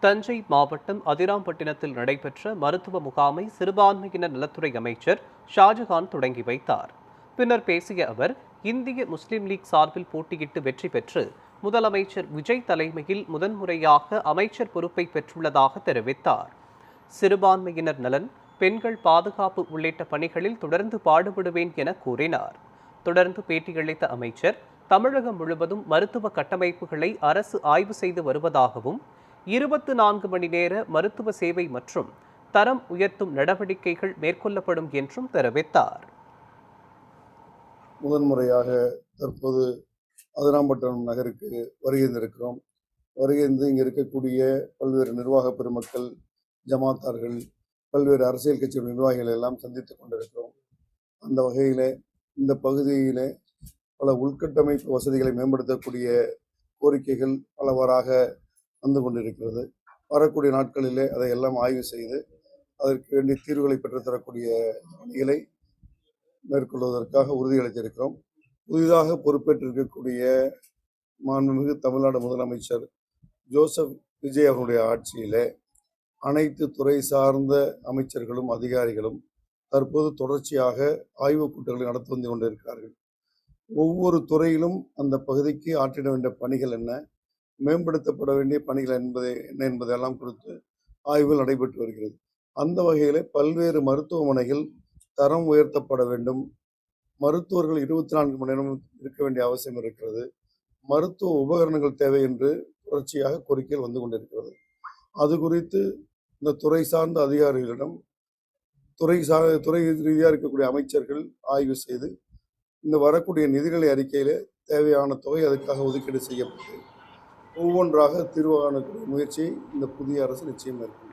தஞ்சை மாவட்டம் அதிராம்பட்டினத்தில் நடைபெற்ற மருத்துவ முகாமை சிறுபான்மையினர் நலத்துறை அமைச்சர் ஷாஜகான் தொடங்கி வைத்தார். பின்னர் பேசிய அவர், இந்திய முஸ்லிம் லீக் சார்பில் போட்டியிட்டு வெற்றி பெற்று முதலமைச்சர் விஜய் தலைமையில் முதன்முறையாக அமைச்சர் பொறுப்பை பெற்றுள்ளதாக தெரிவித்தார். சிறுபான்மையினர் நலன், பெண்கள் பாதுகாப்பு உள்ளிட்ட பணிகளில் தொடர்ந்து பாடுபடுவேன் என கூறினார். தொடர்ந்து பேட்டியளித்த அமைச்சர், தமிழகம் முழுவதும் மருத்துவ கட்டமைப்புகளை அரசு ஆய்வு செய்து வருவதாகவும் 24 மணி நேர மருத்துவ சேவை மற்றும் தரம் உயர்த்தும் நடவடிக்கைகள் மேற்கொள்ளப்படும் என்றும் தெரிவித்தார். முதன்முறையாக தற்போது அதிராம்பட்டினம் நகருக்கு வருகின்றிருக்கிறோம். வருகின்ற இங்கே இருக்கக்கூடிய பல்வேறு நிர்வாக பெருமக்கள், ஜமாத்தார்கள், பல்வேறு அரசியல் கட்சி நிர்வாகிகள் எல்லாம் சந்தித்துக் கொண்டிருக்கிறோம். அந்த வகையிலே இந்த பகுதியிலே பல உள்கட்டமைப்பு வசதிகளை மேம்படுத்தக்கூடிய கோரிக்கைகள் பலவாறாக வந்து கொண்டிருக்கிறது. வரக்கூடிய நாட்களிலே அதையெல்லாம் ஆய்வு செய்து அதற்கு வேண்டிய தீர்வுகளை பெற்றுத்தரக்கூடிய பணிகளை மேற்கொள்வதற்காக உறுதியளித்திருக்கிறோம். புதிதாக பொறுப்பேற்றிருக்கக்கூடிய மாண்புமிகு தமிழ்நாடு முதலமைச்சர் ஜோசப் விஜய் அவர்களுடைய ஆட்சியிலே அனைத்து துறை சார்ந்த அமைச்சர்களும் அதிகாரிகளும் தற்போது தொடர்ச்சியாக ஆய்வுக் கூட்டங்களை நடத்தி வந்து கொண்டிருக்கிறார்கள். ஒவ்வொரு துறையிலும் அந்த பகுதிக்கு ஆற்றிட வேண்டிய பணிகள் என்ன, மேம்படுத்தப்பட வேண்டிய பணிகள் என்ன என்பதெல்லாம் குறித்து ஆய்வுகள் நடைபெற்று வருகிறது. அந்த வகையில் பல்வேறு மருத்துவமனைகள் தரம் உயர்த்தப்பட வேண்டும். மருத்துவர்கள் 24 மணி நேரம் இருக்க வேண்டிய அவசியம் இருக்கிறது. மருத்துவ உபகரணங்கள் தேவை என்று தொடர்ச்சியாக கோரிக்கைகள் வந்து கொண்டிருக்கிறது. அது குறித்து இந்த துறை சார்ந்த அதிகாரிகளிடம் துறை ரீதியாக இருக்கக்கூடிய அமைச்சர்கள் ஆய்வு செய்து இந்த வரக்கூடிய நிதிநிலை அறிக்கையிலே தேவையான தொகை அதுக்காக ஒதுக்கீடு செய்யப்பட்டு ஒவ்வொன்றாக தீர்வு காணக்கூடிய முயற்சியை இந்த புதிய அரசு நிச்சயம் மேற்கொள்ளும்.